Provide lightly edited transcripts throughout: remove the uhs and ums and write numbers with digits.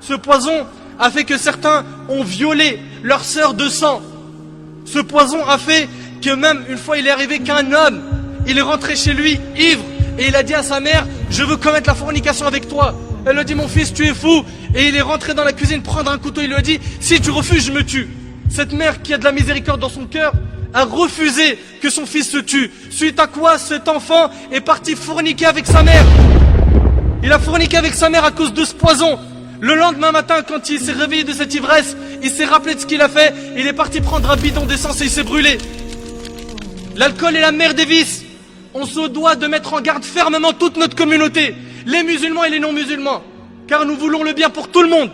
Ce poison a fait que certains ont violé leur sœur de sang. Ce poison a fait que même une fois il est arrivé qu'un homme, il est rentré chez lui ivre et il a dit à sa mère, je veux commettre la fornication avec toi. Elle lui a dit, mon fils, tu es fou. Et il est rentré dans la cuisine prendre un couteau, il lui a dit, si tu refuses, je me tue. Cette mère qui a de la miséricorde dans son cœur a refusé que son fils se tue. Suite à quoi cet enfant est parti forniquer avec sa mère. Il a forniqué avec sa mère à cause de ce poison. Le lendemain matin, quand il s'est réveillé de cette ivresse, il s'est rappelé de ce qu'il a fait. Il est parti prendre un bidon d'essence et il s'est brûlé. L'alcool est la mère des vices. On se doit de mettre en garde fermement toute notre communauté, les musulmans et les non-musulmans, car nous voulons le bien pour tout le monde.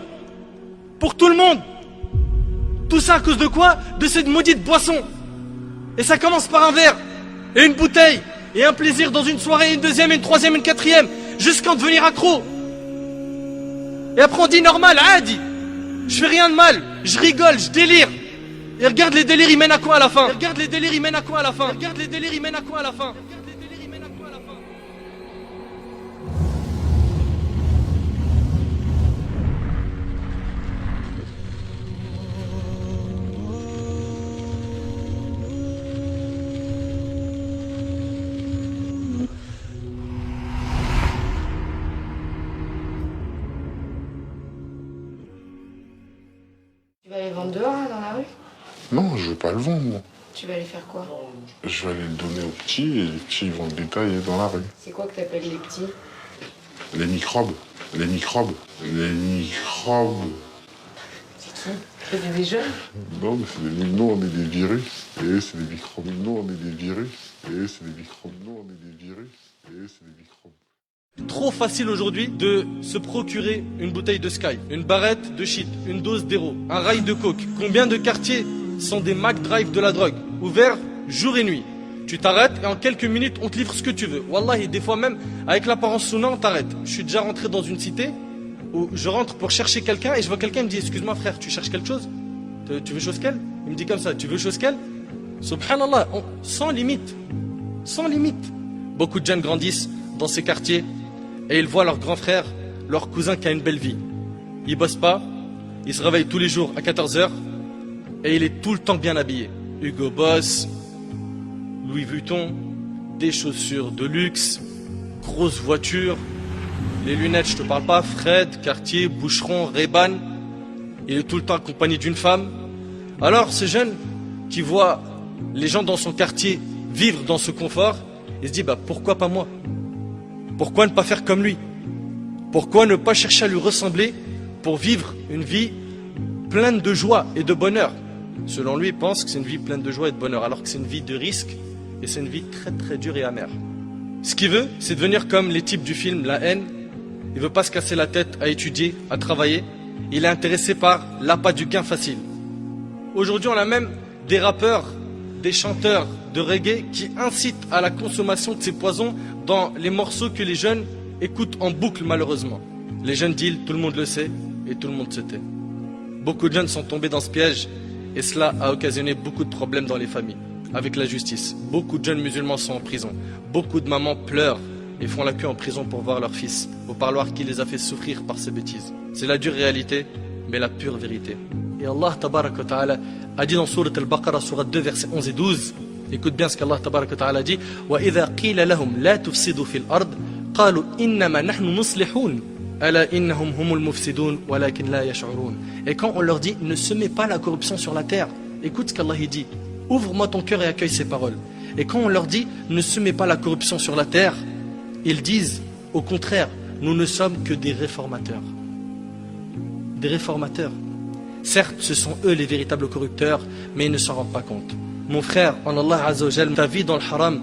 Pour tout le monde. Tout ça à cause de quoi? De cette maudite boisson. Et ça commence par un verre, et une bouteille, et un plaisir dans une soirée, une deuxième, une troisième, une quatrième, jusqu'à en devenir accro. Et après on dit normal, adi. Je fais rien de mal, je rigole, je délire. Et regarde les délires, ils mènent à quoi à la fin? Regarde les délires, ils mènent à quoi à la fin? Regarde les délires, ils mènent à quoi à la fin? Tu vas aller vendre dehors, là, dans la rue? Non, je vais pas le vendre, moi. Tu vas aller faire quoi? Je vais aller le donner aux petits et les petits ils vont le détailler dans la rue. C'est quoi que t'appelles les petits? Les microbes. Les microbes. Les microbes. C'est qui? C'est des jeunes? Non, mais c'est des... Nous, on est des virus. Et eux, c'est des microbes. Nous, on est des virus. Et eux, c'est des microbes. Nous, on est des virus. Et eux, c'est des microbes. Trop facile aujourd'hui de se procurer une bouteille de Sky, une barrette de shit, une dose d'héro, un rail de coke. Combien de quartiers sont des McDrive de la drogue, ouverts jour et nuit? Tu t'arrêtes et en quelques minutes on te livre ce que tu veux. Wallahi, des fois même avec l'apparence souna on t'arrête. Je suis déjà rentré dans une cité où je rentre pour chercher quelqu'un et je vois quelqu'un me dit, excuse-moi frère, tu cherches quelque chose? Tu veux chose qu'elle? Il me dit comme ça, tu veux chose qu'elle? Subhanallah, sans limite. Sans limite. Beaucoup de jeunes grandissent dans ces quartiers et ils voient leur grand frère, leur cousin qui a une belle vie. Il bosse pas, il se réveille tous les jours à 14h et il est tout le temps bien habillé. Hugo Boss, Louis Vuitton, des chaussures de luxe, grosse voiture, les lunettes, je te parle pas, Fred, Cartier, Boucheron, Ray-Ban. Il est tout le temps accompagné d'une femme. Alors ce jeune qui voit les gens dans son quartier vivre dans ce confort, il se dit, bah pourquoi pas moi? Pourquoi ne pas faire comme lui? Pourquoi ne pas chercher à lui ressembler pour vivre une vie pleine de joie et de bonheur? Selon lui, il pense que c'est une vie pleine de joie et de bonheur, alors que c'est une vie de risque et c'est une vie très très dure et amère. Ce qu'il veut, c'est devenir comme les types du film La Haine. Il veut pas se casser la tête à étudier, à travailler. Il est intéressé par l'appât du gain facile. Aujourd'hui, on a même des rappeurs, des chanteurs de reggae qui incitent à la consommation de ces poisons dans les morceaux que les jeunes écoutent en boucle malheureusement. Les jeunes deals, tout le monde le sait et tout le monde se tait. Beaucoup de jeunes sont tombés dans ce piège et cela a occasionné beaucoup de problèmes dans les familles, avec la justice. Beaucoup de jeunes musulmans sont en prison. Beaucoup de mamans pleurent et font la queue en prison pour voir leur fils au parloir qui les a fait souffrir par ces bêtises. C'est la dure réalité, mais la pure vérité. Et Allah tabaraka wa ta'ala a dit dans Sourate Al-Baqarah, Sourate 2, versets 11 et 12, écoute bien ce qu'Allah tabaraka wa ta'ala dit, وَإِذَا قِيلَ لَهُمْ لَا تُفْسِدُوا فِي الْأَرْضِ قَالُوا إِنَّمَا نَحْنُ مُصْلِحُونَ أَلَا إِنَّهُمْ هُمُ الْمُفْسِدُونَ وَلَكِنْ لَا يَشْعُرُونَ. Et quand on leur dit, ne semez pas la corruption sur la terre, écoute ce qu'Allah dit, ouvre-moi ton cœur et accueille ces paroles. Et quand on leur dit, ne semez pas la corruption sur la terre, ils disent, au contraire, nous ne sommes que des réformateurs. Des réformateurs. Certes, ce sont eux les véritables corrupteurs, mais ils ne s'en rendent pas compte. Mon frère, en Allah Azza wa Jal, ta vie dans le haram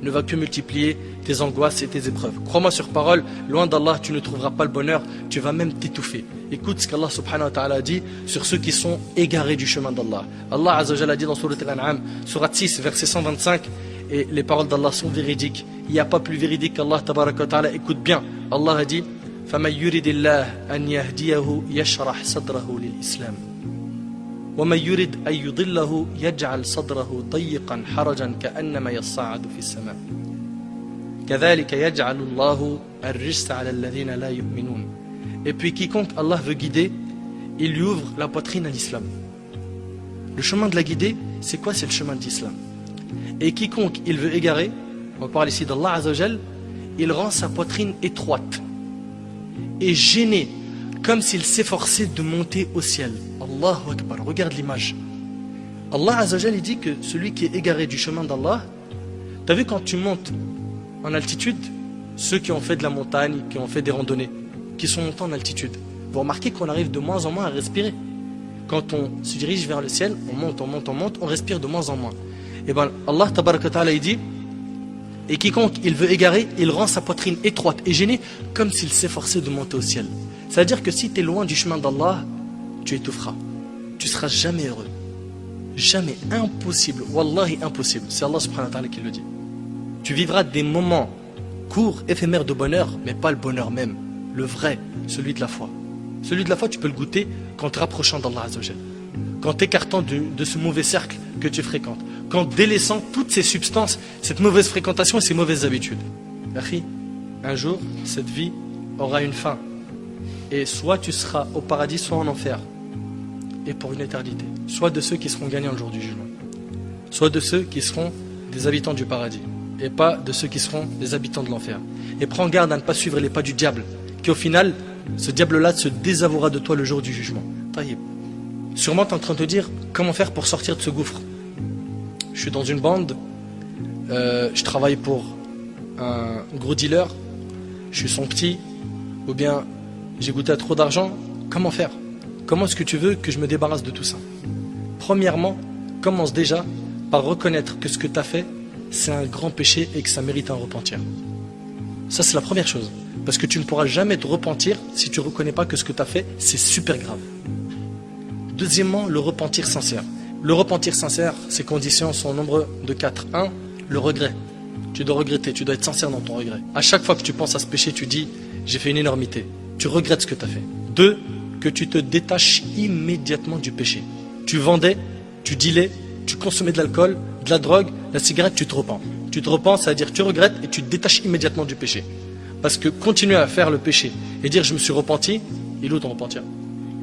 ne va que multiplier tes angoisses et tes épreuves. Crois-moi sur parole, loin d'Allah, tu ne trouveras pas le bonheur, tu vas même t'étouffer. Écoute ce qu'Allah subhanahu wa ta'ala dit sur ceux qui sont égarés du chemin d'Allah. Allah Azza wa Jal a dit dans Sourate Al-An'am, Sourate 6, verset 125, et les paroles d'Allah sont véridiques. Il n'y a pas plus véridique qu'Allah tabaraka wa ta'ala. Écoute bien, Allah a dit, فَمَنْ يُرِدِ اللَّهِ أَنْ يَهْدِيَهُ يَشْرَحْ صَدْرَهُ لِلْإِسْلَامِ وَمَنْ يُرِدْ أَنْ يُضِلَّهُ يَجْعَلْ صَدْرَهُ ضَيِّقًا حَرَجًا كَأَنَّمَا يَصَّعَّدُ فِي السَّمَاءِ كَذَلِكَ يَجْعَلُ اللَّهُ الرِّجْسَ عَلَى الَّذِينَ لَا يُؤْمِنُونَ. Et puis quiconque Allah veut guider, il lui ouvre la poitrine à l'islam. Le chemin de la guidée, c'est quoi? C'est le chemin de l'islam. Et quiconque il veut égarer, on parle ici d'Allah Azzawajal, il rend sa poitrine étroite et gênée, comme s'il s'efforçait de monter au ciel. Allahu Akbar, regarde l'image. Allah Azzawajal, il dit que celui qui est égaré du chemin d'Allah, tu as vu quand tu montes en altitude, ceux qui ont fait de la montagne, qui ont fait des randonnées, qui sont montés en altitude, vous remarquez qu'on arrive de moins en moins à respirer. Quand on se dirige vers le ciel, on monte, on respire de moins en moins. Et bien Allah Tabaraka Ta'ala il dit, et quiconque il veut égarer, il rend sa poitrine étroite et gênée, comme s'il s'efforçait de monter au ciel. C'est-à-dire que si tu es loin du chemin d'Allah, tu étoufferas. Tu seras jamais heureux. Jamais, impossible, wallahi impossible. C'est Allah subhanahu wa ta'ala qui le dit. Tu vivras des moments courts, éphémères de bonheur, mais pas le bonheur même. Le vrai, celui de la foi. Celui de la foi, tu peux le goûter qu'en te rapprochant d'Allah Azzawajal. Qu'en t'écartant de ce mauvais cercle que tu fréquentes. Qu'en délaissant toutes ces substances, cette mauvaise fréquentation et ces mauvaises habitudes. Akhi, un jour, cette vie aura une fin. Et soit tu seras au paradis, soit en enfer. Et pour une éternité. Soit de ceux qui seront gagnants le jour du jugement. Soit de ceux qui seront des habitants du paradis. Et pas de ceux qui seront des habitants de l'enfer. Et prends garde à ne pas suivre les pas du diable. Qui au final, ce diable-là se désavouera de toi le jour du jugement. Taïb. Sûrement tu es en train de te dire comment faire pour sortir de ce gouffre. Je suis dans une bande, je travaille pour un gros dealer, je suis son petit, ou bien j'ai goûté à trop d'argent. Comment faire? Comment est-ce que tu veux que je me débarrasse de tout ça? Premièrement, commence déjà par reconnaître que ce que tu as fait, c'est un grand péché et que ça mérite un repentir. Ça, c'est la première chose. Parce que tu ne pourras jamais te repentir si tu ne reconnais pas que ce que tu as fait, c'est super grave. Deuxièmement, le repentir sincère. Le repentir sincère, ses conditions sont au nombre de 4. 1. Le regret. Tu dois regretter, tu dois être sincère dans ton regret. À chaque fois que tu penses à ce péché, tu dis « j'ai fait une énormité ». Tu regrettes ce que tu as fait. 2. Que tu te détaches immédiatement du péché. Tu vendais, tu dealais, tu consommais de l'alcool, de la drogue, la cigarette, tu te repens. Tu te repens, c'est-à-dire tu regrettes et tu te détaches immédiatement du péché. Parce que continuer à faire le péché et dire « je me suis repenti », il est où ton repentir?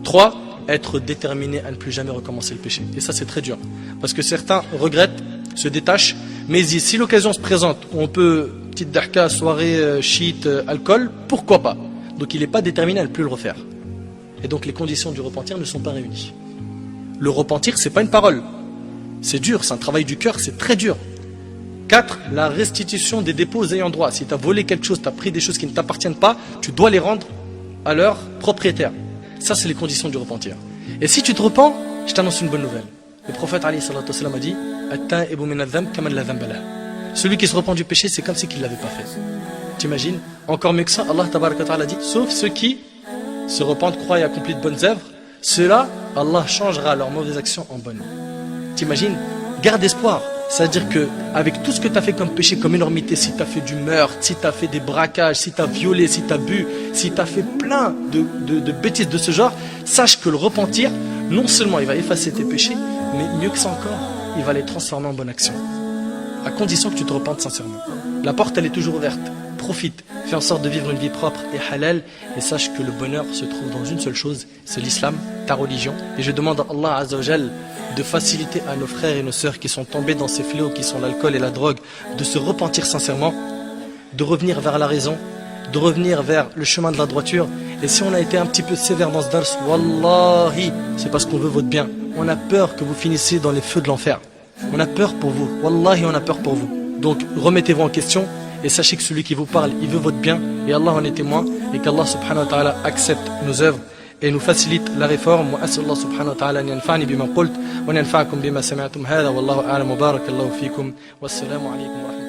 3. Être déterminé à ne plus jamais recommencer le péché. Et ça, c'est très dur. Parce que certains regrettent, se détachent, mais ils disent, si l'occasion se présente, où on peut, petite dahka, soirée, shit, alcool, pourquoi pas? Donc il n'est pas déterminé à ne plus le refaire. Et donc les conditions du repentir ne sont pas réunies. Le repentir, c'est pas une parole. C'est dur, c'est un travail du cœur, c'est très dur. 4. La restitution des dépôts aux ayants droit. Si tu as volé quelque chose, tu as pris des choses qui ne t'appartiennent pas, tu dois les rendre à leur propriétaire. Ça, c'est les conditions du repentir. Et si tu te repens, je t'annonce une bonne nouvelle. Le prophète alayhi salatu wassalam a dit celui qui se repent du péché, c'est comme si qu'il ne l'avait pas fait. T'imagines? Encore mieux que ça, Allah tabaraka ta'ala dit sauf ceux qui se repentent, croient et accomplissent de bonnes œuvres, ceux-là, Allah changera leurs mauvaises actions en bonnes. T'imagines? Garde espoir. C'est-à-dire qu'avec tout ce que tu as fait comme péché, comme énormité, si tu as fait du meurtre, si tu as fait des braquages, si tu as violé, si tu as bu, si tu as fait plein de bêtises de ce genre, sache que le repentir, non seulement il va effacer tes péchés, mais mieux que ça encore, il va les transformer en bonne action. À condition que tu te repentes sincèrement. La porte, elle est toujours ouverte. Profite, fais en sorte de vivre une vie propre et halal, et sache que le bonheur se trouve dans une seule chose, c'est l'islam, ta religion. Et je demande à Allah Azzawajal de faciliter à nos frères et nos sœurs qui sont tombés dans ces fléaux qui sont l'alcool et la drogue, de se repentir sincèrement, de revenir vers la raison, de revenir vers le chemin de la droiture. Et si on a été un petit peu sévère dans ce dars, wallahi, c'est parce qu'on veut votre bien. On a peur que vous finissiez dans les feux de l'enfer. On a peur pour vous, wallahi, on a peur pour vous. Donc remettez-vous en question et sachez que celui qui vous parle, il veut votre bien et Allah en est témoin, et qu'Allah subhanahu wa ta'ala accepte nos œuvres et nous facilite la réforme. وأسأل الله سبحانه وتعالى أن ينفعني بما قلت وأن ينفعكم بما سمعتم هذا والله أعلم وبارك الله فيكم والسلام عليكم ورحمة الله.